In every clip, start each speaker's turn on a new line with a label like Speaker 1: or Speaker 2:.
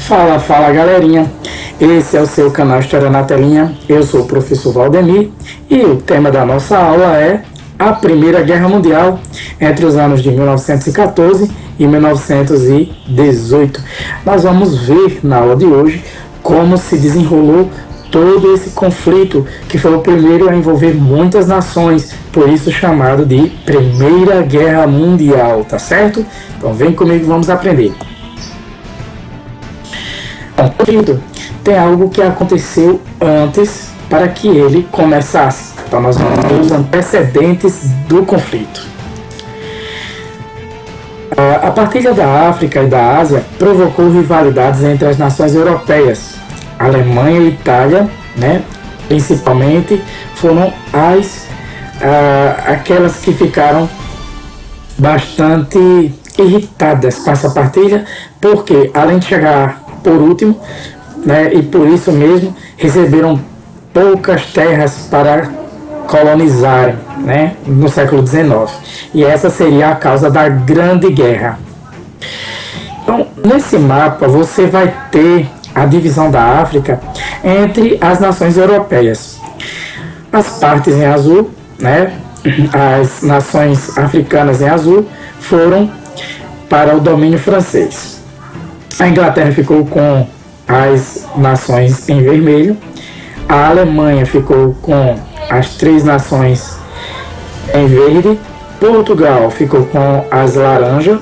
Speaker 1: Fala, fala galerinha, esse é o seu canal História na Telinha, eu sou o professor Valdemir e o tema da nossa aula é a Primeira Guerra Mundial entre os anos de 1914 e 1918. Nós vamos ver na aula de hoje como se desenrolou todo esse conflito, que foi o primeiro a envolver muitas nações, por isso chamado de Primeira Guerra Mundial, tá certo? Então vem comigo, vamos aprender. Bom, tem algo que aconteceu antes para que ele começasse. Então nós vamos ver os antecedentes do conflito. A partilha da África e da Ásia provocou rivalidades entre as nações europeias. A Alemanha e a Itália, né, principalmente, foram aquelas que ficaram bastante irritadas com essa partilha, porque além de chegar por último, né, e por isso mesmo receberam poucas terras para colonizarem, né, no século XIX. E essa seria a causa da Grande Guerra. Então, nesse mapa você vai ter a divisão da África entre as nações europeias. As partes em azul, né, as nações africanas em azul, foram para o domínio francês. A Inglaterra ficou com as nações em vermelho, a Alemanha ficou com as três nações em verde, Portugal ficou com as laranjas,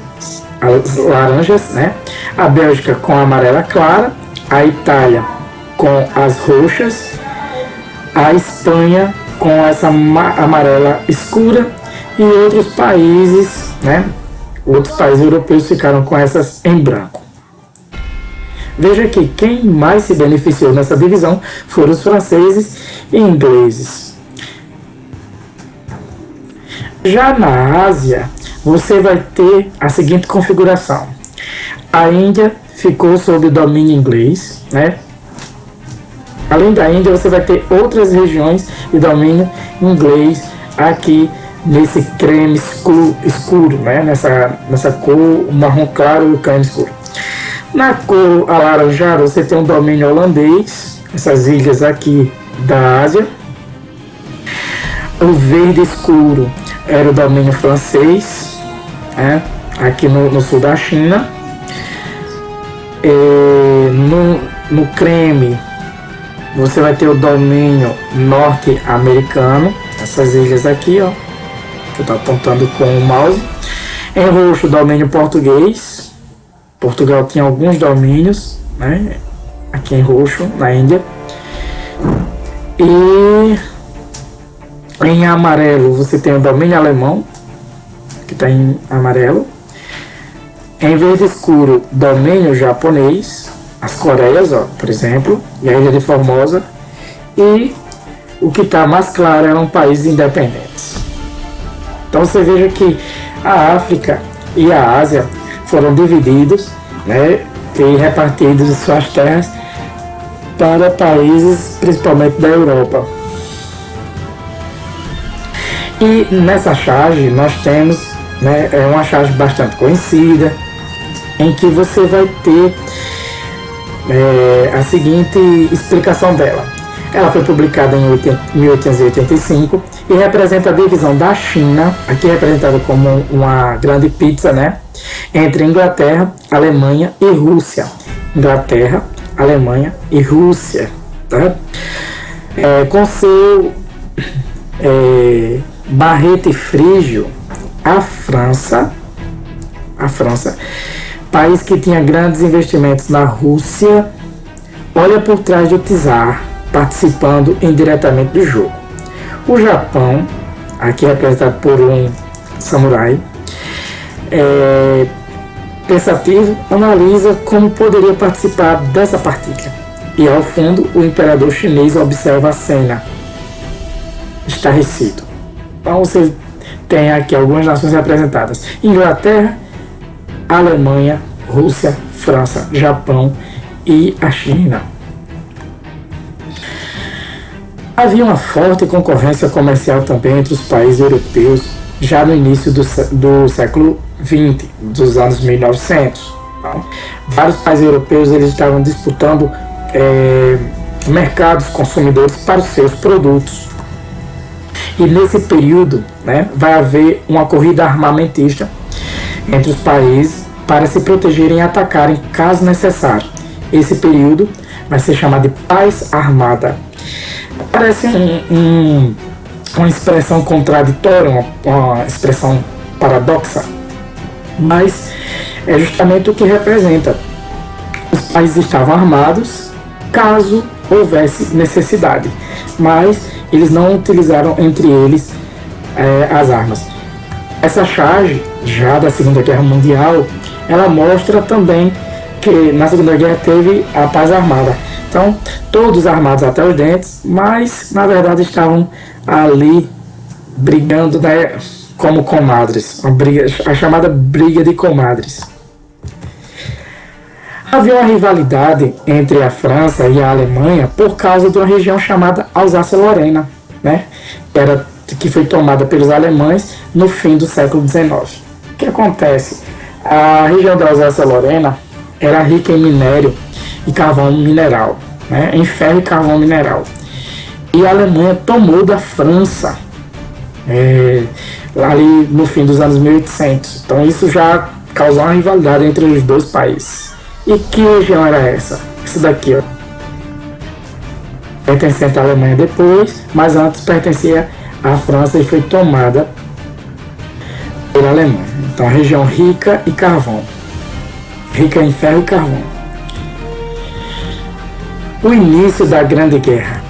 Speaker 1: né? A Bélgica com a amarela clara, a Itália com as roxas, a Espanha com essa amarela escura e outros países, né? Outros países europeus ficaram com essas em branco. Veja que quem mais se beneficiou nessa divisão foram os franceses e ingleses. Já na Ásia, você vai ter a seguinte configuração. A Índia ficou sob domínio inglês, né? Além da Índia, você vai ter outras regiões de domínio inglês aqui nesse creme escuro, né? Nessa cor marrom claro e creme escuro. Na cor alaranjada você tem um domínio holandês, essas ilhas aqui da Ásia. O verde escuro era o domínio francês, né? Aqui no sul da China. No creme você vai ter o domínio norte-americano, essas ilhas aqui, ó, que eu estou apontando com o mouse. Em roxo, o domínio português. Portugal tinha alguns domínios, né, aqui em roxo, na Índia. E em amarelo você tem o domínio alemão, que está em amarelo. Em verde escuro, domínio japonês, as Coreias, ó, por exemplo, e a Ilha de Formosa. E o que está mais claro eram países independentes. Então você veja que a África e a Ásia foram divididos, né, e repartidos suas terras para países principalmente da Europa. E nessa charge nós temos, né, uma charge bastante conhecida, em que você vai ter a seguinte explicação dela. Ela foi publicada em 1885 e representa a divisão da China, aqui representada como uma grande pizza, né, entre Inglaterra, Alemanha e Rússia. Inglaterra, Alemanha e Rússia, tá? Com seu barrete frígio, a França, país que tinha grandes investimentos na Rússia, olha por trás do czar, participando indiretamente do jogo. O Japão, aqui representado por um samurai, pensativo, analisa como poderia participar dessa partilha. E ao fundo, o imperador chinês observa a cena, estarrecido. Então você tem aqui algumas nações representadas: Inglaterra, Alemanha, Rússia, França, Japão e a China. Havia uma forte concorrência comercial também entre os países europeus já no início do século XX, dos anos 1900. Vários países europeus eles estavam disputando mercados consumidores para os seus produtos. E nesse período, né, vai haver uma corrida armamentista entre os países para se protegerem e atacarem caso necessário. Esse período vai ser chamado de paz armada. Parece uma expressão contraditória, uma expressão paradoxa, mas é justamente o que representa. Os países estavam armados caso houvesse necessidade, mas eles não utilizaram entre eles as armas. Essa charge, já da Segunda Guerra Mundial, ela mostra também que na Segunda Guerra teve a paz armada. Então, todos armados até os dentes, mas na verdade estavam ali brigando, né, como comadres, a chamada briga de comadres. Havia uma rivalidade entre a França e a Alemanha por causa de uma região chamada Alsácia-Lorena, né, que foi tomada pelos alemães no fim do século XIX. O que acontece? A região da Alsácia-Lorena era rica em minério e carvão mineral, né, em ferro e carvão mineral. E a Alemanha tomou da França ali no fim dos anos 1800. Então isso já causou uma rivalidade entre os dois países. E que região era essa? Essa daqui, ó. Pertencente à Alemanha depois, mas antes pertencia à França e foi tomada pela Alemanha. Então, a região rica em carvão. Rica em ferro e carvão. O início da Grande Guerra.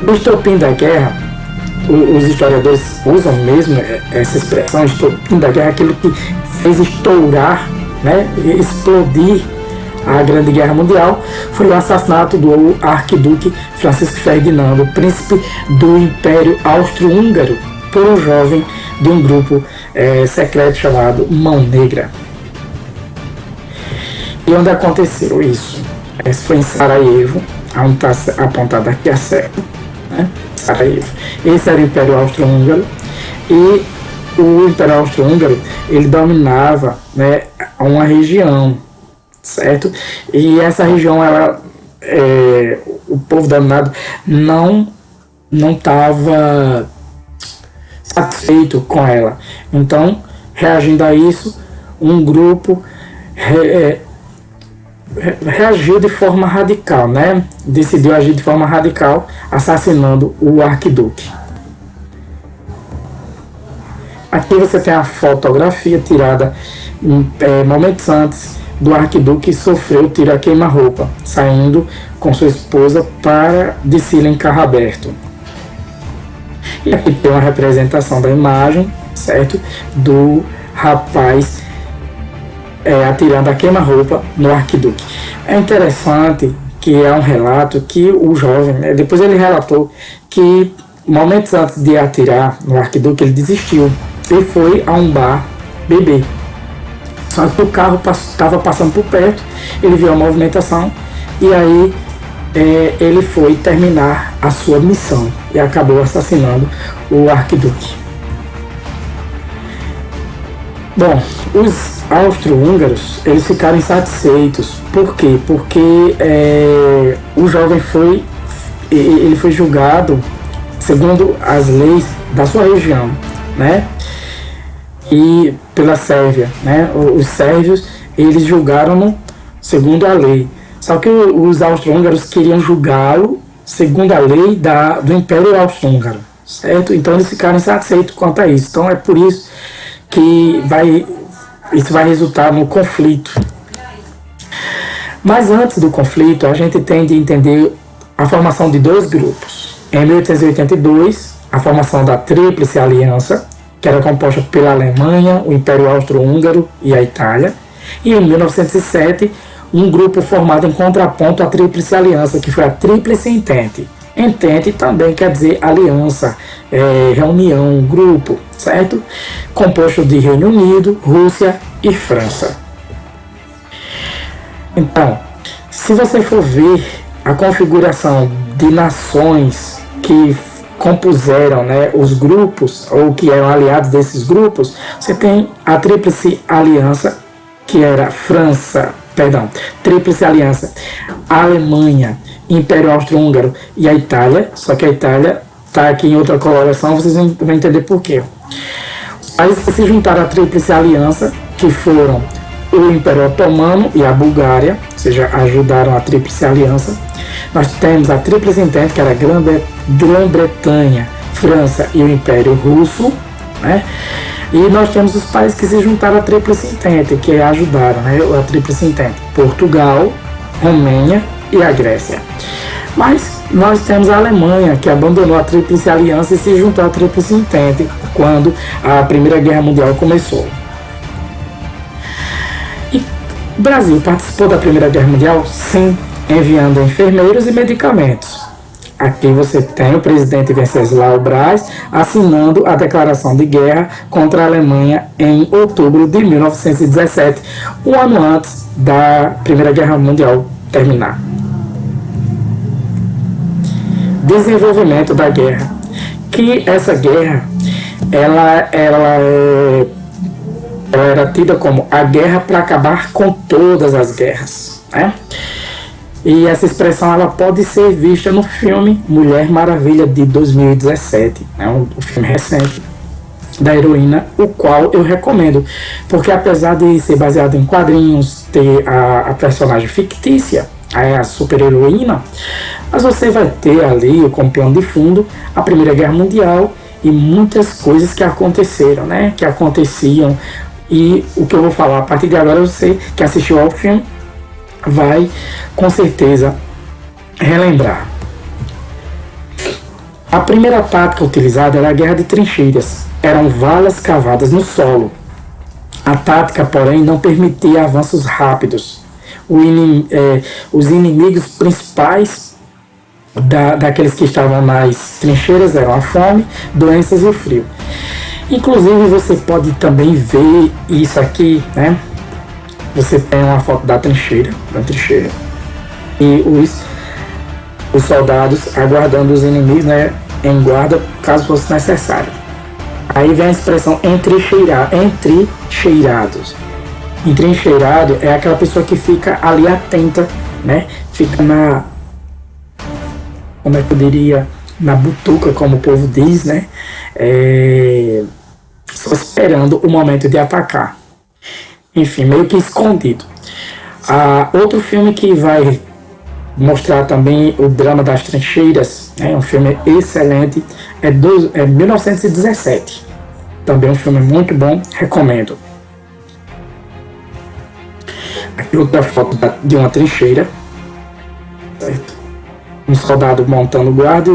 Speaker 1: O estopim da guerra, os historiadores usam mesmo essa expressão, estopim da guerra, aquilo que fez estourar, né, explodir a Grande Guerra Mundial, foi o assassinato do arquiduque Francisco Ferdinando, príncipe do Império Austro-Húngaro, por um jovem de um grupo secreto chamado Mão Negra. E onde aconteceu isso? Isso foi em Sarajevo, onde está apontado aqui a seta, né? Sarajevo. Esse era o Império Austro-Húngaro, e o Império Austro-Húngaro ele dominava, né, uma região, certo? E essa região, o povo dominado não estava satisfeito com ela. Então, reagindo a isso, um grupo reagiu de forma radical, né? Decidiu agir de forma radical, assassinando o arquiduque. Aqui você tem a fotografia tirada momentos antes do arquiduque sofreu tiro a queima-roupa, saindo com sua esposa para desfile em carro aberto. E aqui tem uma representação da imagem, certo? Do rapaz atirando a queima-roupa no arquiduque. É interessante que é um relato que o jovem, depois ele relatou que momentos antes de atirar no arquiduque ele desistiu e foi a um bar beber. Só que o carro estava passando por perto, ele viu a movimentação e aí ele foi terminar a sua missão e acabou assassinando o arquiduque. Bom, os austro-húngaros eles ficaram insatisfeitos. Por quê? Porque o jovem foi julgado segundo as leis da sua região, né? E pela Sérvia, né? Os sérvios eles julgaram-no segundo a lei. Só que os austro-húngaros queriam julgá-lo segundo a lei do Império Austro-Húngaro, certo? Então eles ficaram insatisfeitos quanto a isso. Então é por isso que isso vai resultar no conflito. Mas antes do conflito, a gente tem de entender a formação de dois grupos. Em 1882, a formação da Tríplice Aliança, que era composta pela Alemanha, o Império Austro-Húngaro e a Itália. E em 1907, um grupo formado em contraponto à Tríplice Aliança, que foi a Tríplice Entente. Entente também quer dizer aliança, reunião, grupo, certo? Composto de Reino Unido, Rússia e França. Então, se você for ver a configuração de nações que compuseram, né, os grupos, ou que eram aliados desses grupos, você tem a Tríplice Aliança, que era França, perdão, Tríplice Aliança, a Alemanha, Império Austro-Húngaro e a Itália, só que a Itália está aqui em outra coloração, vocês vão entender por quê. Os países que se juntaram à Tríplice Aliança, que foram o Império Otomano e a Bulgária, ou seja, ajudaram a Tríplice Aliança. Nós temos a Tríplice Entente, que era Grã-Bretanha, França e o Império Russo, né? E nós temos os países que se juntaram à Tríplice Entente, que ajudaram, né, a Tríplice Entente: Portugal, Romênia e a Grécia. Mas nós temos a Alemanha, que abandonou a Tríplice Aliança e se juntou à Tríplice Entente quando a Primeira Guerra Mundial começou. E o Brasil participou da Primeira Guerra Mundial? Sim, enviando enfermeiros e medicamentos. Aqui você tem o presidente Venceslau Braz assinando a declaração de guerra contra a Alemanha em outubro de 1917, um ano antes da Primeira Guerra Mundial terminar. Desenvolvimento da guerra. Que essa guerra ela era tida como a guerra para acabar com todas as guerras, né? E essa expressão ela pode ser vista no filme Mulher Maravilha de 2017, né? Um filme recente da heroína, o qual eu recomendo, porque apesar de ser baseado em quadrinhos, ter a personagem fictícia, a super-heroína, mas você vai ter ali como plano de fundo a Primeira Guerra Mundial e muitas coisas que aconteceram, né? Que aconteciam, e o que eu vou falar a partir de agora, você que assistiu ao filme vai com certeza relembrar. A primeira tática utilizada era a guerra de trincheiras. Eram valas cavadas no solo. A tática, porém, não permitia avanços rápidos. Os inimigos principais daqueles que estavam nas trincheiras eram a fome, doenças e o frio. Inclusive você pode também ver isso aqui, né? Você tem uma foto da trincheira, e os soldados aguardando os inimigos, né, em guarda caso fosse necessário. Aí vem a expressão entrincheirados. Entrincheirado é aquela pessoa que fica ali atenta, né? Fica como é que eu diria, na butuca, como o povo diz, né? Só esperando o momento de atacar. Enfim, meio que escondido. Outro filme que vai mostrar também o drama das trincheiras, né, um filme excelente, é 1917. Também um filme muito bom, recomendo. Aqui outra foto de uma trincheira, certo? Um soldado montando guarda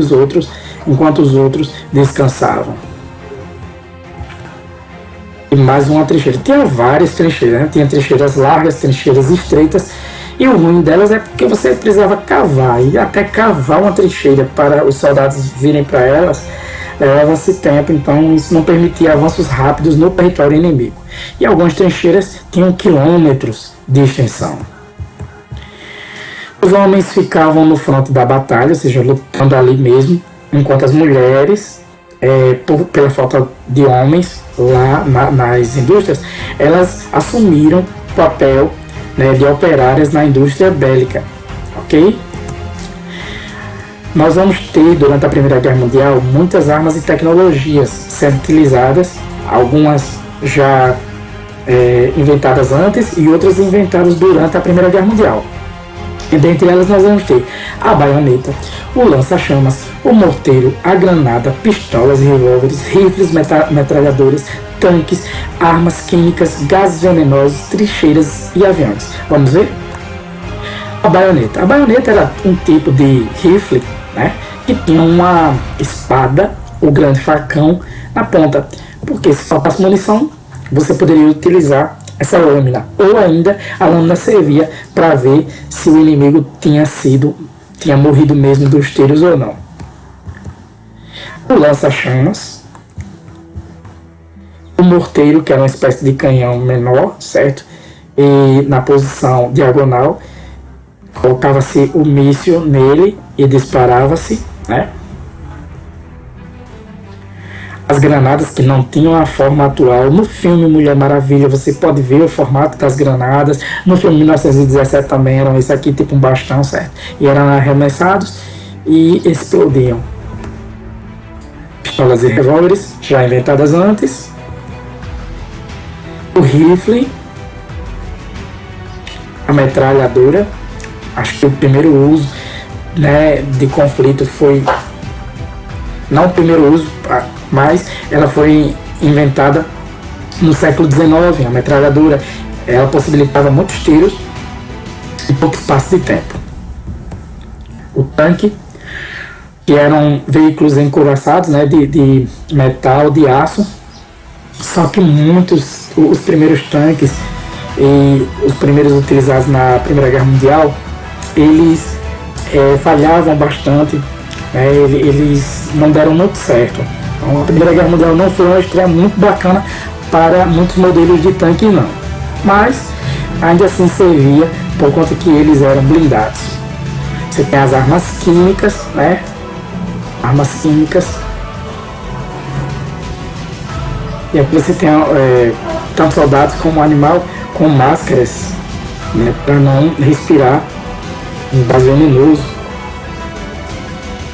Speaker 1: enquanto os outros descansavam. E mais uma trincheira. Tinha várias trincheiras, né? Tinha trincheiras largas, trincheiras estreitas, e o ruim delas é porque você precisava cavar, e até cavar uma trincheira para os soldados virem para elas levava-se tempo, então isso não permitia avanços rápidos no território inimigo. E algumas trincheiras tinham quilômetros de extensão. Os homens ficavam no fronte da batalha, ou seja, lutando ali mesmo, enquanto as mulheres, pela falta de homens lá nas indústrias, elas assumiram o papel, né, de operárias na indústria bélica, ok? Nós vamos ter, durante a Primeira Guerra Mundial, muitas armas e tecnologias sendo utilizadas, algumas já inventadas antes e outras inventadas durante a Primeira Guerra Mundial. E dentre elas nós vamos ter a baioneta, o lança-chamas, o morteiro, a granada, pistolas e revólveres, rifles, metralhadoras, tanques, armas químicas, gases venenosos, trincheiras e aviões. Vamos ver? A baioneta. A baioneta era um tipo de rifle, né, que tinha uma espada, o grande facão, na ponta, porque se faltasse munição, você poderia utilizar essa lâmina, ou ainda a lâmina servia para ver se o inimigo tinha morrido mesmo dos tiros ou não. O lança-chamas, o morteiro, que era uma espécie de canhão menor, certo? E na posição diagonal, colocava-se o míssil nele e disparava-se, né? As granadas que não tinham a forma atual. No filme Mulher Maravilha você pode ver o formato das granadas. No filme 1917 também eram esse aqui, tipo um bastão, certo? E eram arremessados e explodiam. Pistolas e revólveres, já inventadas antes. O rifle, a metralhadora. Acho que o primeiro uso, né, de conflito foi... Não o primeiro uso, mas ela foi inventada no século XIX. A metralhadora, ela possibilitava muitos tiros em pouco espaço de tempo. O tanque, que eram veículos encouraçados, né, de metal, de aço. Só que os primeiros tanques e os primeiros utilizados na Primeira Guerra Mundial, eles falhavam bastante, né, eles não deram muito certo. Então, a Primeira Guerra Mundial não foi uma estreia muito bacana para muitos modelos de tanque, não. Mas ainda assim servia por conta que eles eram blindados. Você tem as armas químicas, né? Armas químicas. E aqui você tem tanto soldados como animal com máscaras, né, para não respirar um gás venenoso.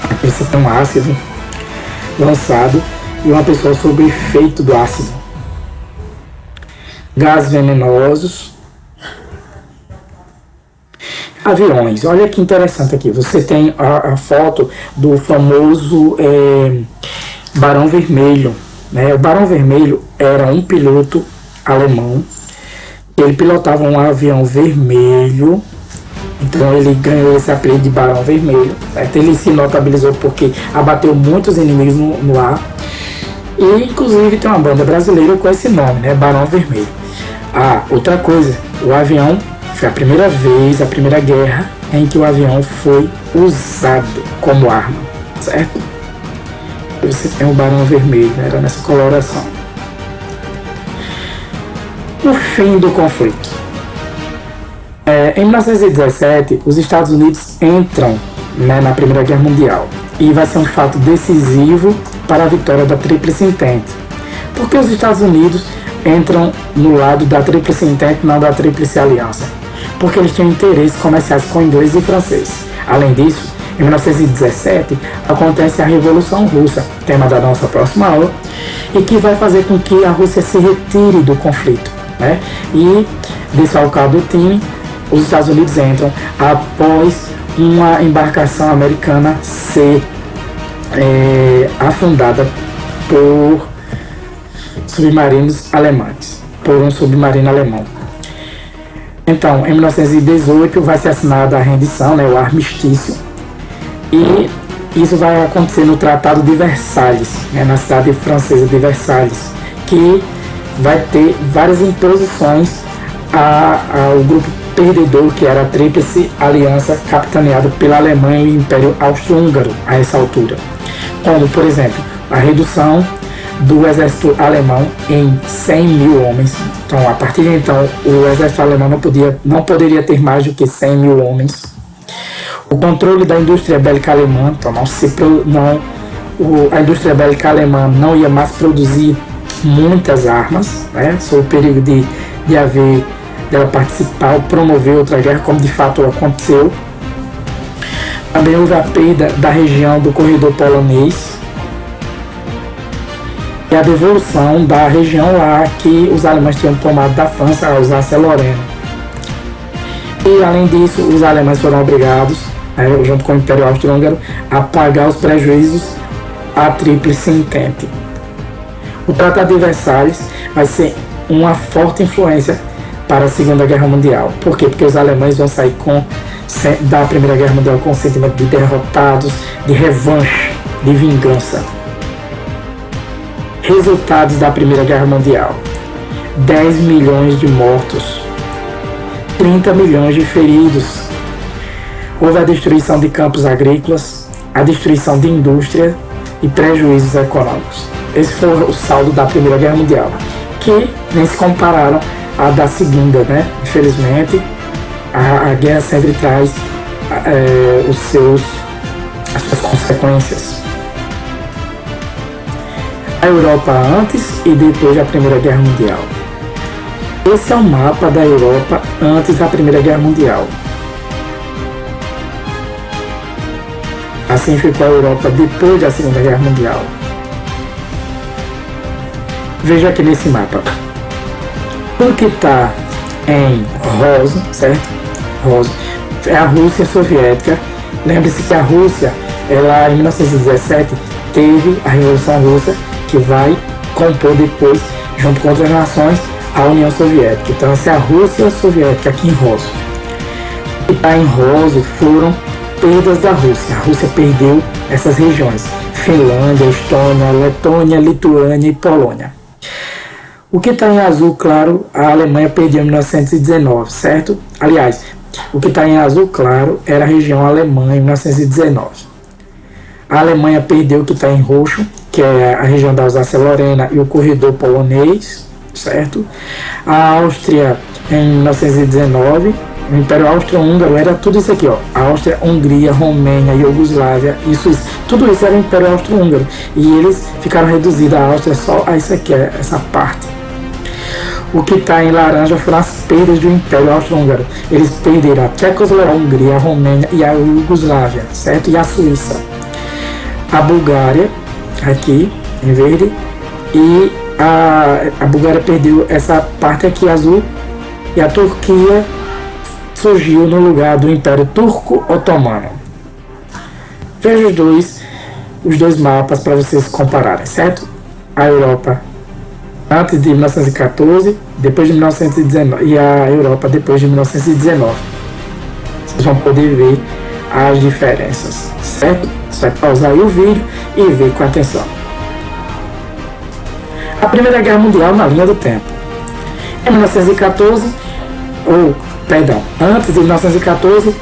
Speaker 1: Aqui você tem um ácido lançado e uma pessoa sob efeito do ácido. Gases venenosos. Aviões, olha que interessante aqui. Você tem a foto do famoso Barão Vermelho. Né? O Barão Vermelho era um piloto alemão. Ele pilotava um avião vermelho. Então ele ganhou esse apelido de Barão Vermelho. Ele se notabilizou porque abateu muitos inimigos no ar. E inclusive tem uma banda brasileira com esse nome, né? Barão Vermelho. Outra coisa, o avião foi a primeira vez, a primeira guerra em que o avião foi usado como arma, certo? Você tem o Barão Vermelho, era nessa coloração. O fim do conflito. Em 1917, os Estados Unidos entram, né, na Primeira Guerra Mundial e vai ser um fato decisivo para a vitória da Tríplice Entente. Porque os Estados Unidos entram no lado da Tríplice Entente, não da Tríplice Aliança? Porque eles tinham interesses comerciais com inglês e francês. Além disso, em 1917 acontece a Revolução Russa, tema da nossa próxima aula, e que vai fazer com que a Rússia se retire do conflito, né? E, desfalcado o time, os Estados Unidos entram após uma embarcação americana ser afundada por submarinos alemães, por um submarino alemão. Então, em 1918 vai ser assinada a rendição, né, o armistício, e isso vai acontecer no Tratado de Versalhes, né, na cidade francesa de Versalhes, que vai ter várias imposições ao grupo perdedor, que era a Tríplice Aliança, capitaneada pela Alemanha e o Império Austro-Húngaro a essa altura. Como, por exemplo, a redução do exército alemão em 100 mil homens. Então, a partir de então, o exército alemão não poderia ter mais do que 100 mil homens. O controle da indústria bélica alemã, então a indústria bélica alemã não ia mais produzir muitas armas, né, sob o perigo dela participar ou promover outra guerra, como de fato aconteceu. Também houve a perda da região do corredor polonês e a devolução da região lá que os alemães tinham tomado da França, a Alsácia-Lorena. E além disso, os alemães foram obrigados, junto com o Império Austro-Húngaro, a pagar os prejuízos à Tríplice Entente. O Tratado de Versalhes vai ser uma forte influência para a Segunda Guerra Mundial. Por quê? Porque os alemães vão sair da Primeira Guerra Mundial com o sentimento de derrotados, de revanche, de vingança. Resultados da Primeira Guerra Mundial: 10 milhões de mortos, 30 milhões de feridos. Houve a destruição de campos agrícolas, a destruição de indústria e prejuízos econômicos. Esse foi o saldo da Primeira Guerra Mundial, que nem se compararam à da Segunda, né? Infelizmente, a guerra sempre traz as suas consequências. A Europa antes e depois da Primeira Guerra Mundial. Esse é o mapa da Europa antes da Primeira Guerra Mundial. Assim ficou a Europa depois da Segunda Guerra Mundial. Veja aqui nesse mapa. Tudo que está em rosa, certo? Rosa, é a Rússia soviética. Lembre-se que a Rússia, ela em 1917, teve a Revolução Russa, que vai compor depois, junto com outras nações, a União Soviética. Então essa é a Rússia soviética aqui em rosa. O que está em rosa foram perdas da Rússia. A Rússia perdeu essas regiões: Finlândia, Estônia, Letônia, Lituânia e Polônia. O que está em azul claro, a Alemanha perdeu em 1919, certo? Aliás, o que está em azul claro era a região alemã em 1919. A Alemanha perdeu o que está em roxo, que é a região da Alsácia-Lorena e o corredor polonês, certo? A Áustria em 1919, o Império Austro-Húngaro era tudo isso aqui, ó. Áustria, Hungria, Romênia, Iugoslávia, tudo isso era o Império Austro-Húngaro. E eles ficaram reduzidos a Áustria só a isso aqui, essa parte. O que está em laranja foram as perdas do Império Austro-Húngaro. Eles perderam a Tchecoslováquia, a Hungria, a Romênia e a Iugoslávia, certo? E a Suíça. A Bulgária, aqui em verde, e a Bulgária perdeu essa parte aqui azul, e a Turquia surgiu no lugar do Império Turco-Otomano. Veja os dois mapas para vocês compararem, certo? A Europa antes de 1914, depois de 1919, e a Europa depois de 1919. Vocês vão poder ver as diferenças, certo? Você vai pausar aí o vídeo e ver com atenção. A Primeira Guerra Mundial na linha do tempo. Em 1914, antes de 1914,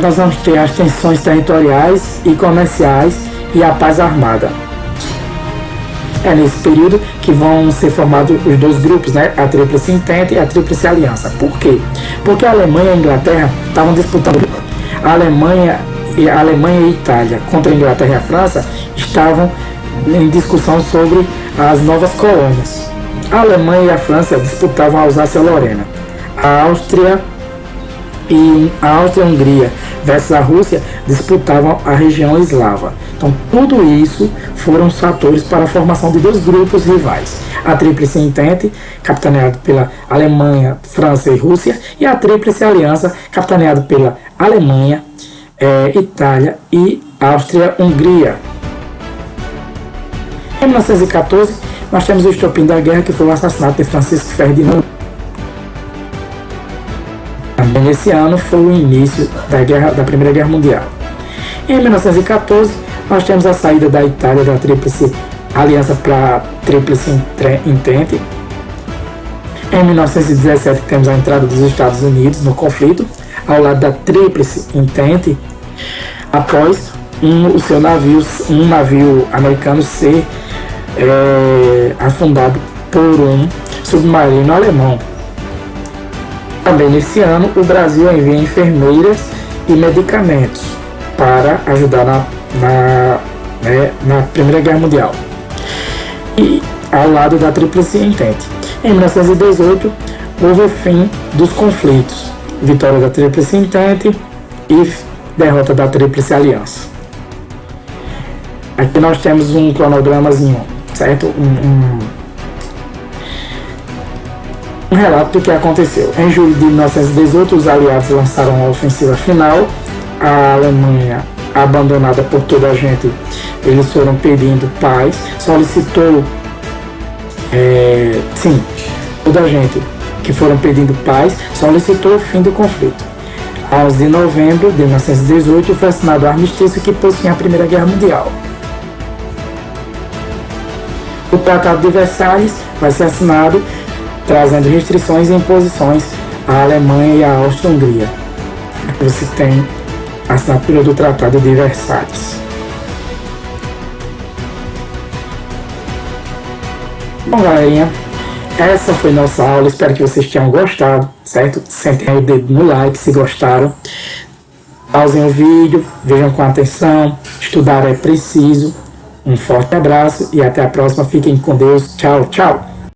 Speaker 1: nós vamos ter as tensões territoriais e comerciais e a paz armada. É nesse período que vão ser formados os dois grupos, né? A Tríplice Entente e a Tríplice Aliança. Por quê? Porque a Alemanha e a Inglaterra estavam disputando. A Alemanha e a Itália contra a Inglaterra e a França estavam em discussão sobre as novas colônias. A Alemanha e a França disputavam a Alsácia-Lorena. A Áustria e a Hungria versus a Rússia disputavam a região eslava. Então tudo isso foram os fatores para a formação de dois grupos rivais: a Tríplice Entente, capitaneada pela Alemanha, França e Rússia, e a Tríplice Aliança, capitaneada pela Alemanha, Itália e Áustria-Hungria. Em 1914, nós temos o estopim da guerra, que foi o assassinato de Francisco Ferdinand. Também nesse ano foi o início da Primeira Guerra Mundial. Em 1914, nós temos a saída da Itália da Tríplice Aliança para a Tríplice Entente. Em 1917, temos a entrada dos Estados Unidos no conflito, ao lado da Tríplice Entente, após um navio americano ser afundado por um submarino alemão. Também nesse ano, o Brasil envia enfermeiras e medicamentos para ajudar na Primeira Guerra Mundial, e ao lado da Tríplice Entente. Em 1918, houve o fim dos conflitos, vitória da Tríplice Entente e derrota da Tríplice Aliança. Aqui nós temos um cronogramazinho, certo? Um relato do que aconteceu. Em julho de 1918, os aliados lançaram a ofensiva final. A Alemanha, abandonada por toda a gente, eles foram pedindo paz, solicitou, toda a gente que foram pedindo paz, solicitou o fim do conflito. A 11 de novembro de 1918 foi assinado o armistício, que pôs fim à Primeira Guerra Mundial. O Tratado de Versalhes vai ser assinado, trazendo restrições e imposições à Alemanha e à Áustria-Hungria. Você tem a assinatura do Tratado de Versalhes. Bom, galerinha, essa foi nossa aula. Espero que vocês tenham gostado, certo? Sentem aí o dedo no like se gostaram. Pausem o vídeo, vejam com atenção. Estudar é preciso. Um forte abraço e até a próxima. Fiquem com Deus. Tchau, tchau.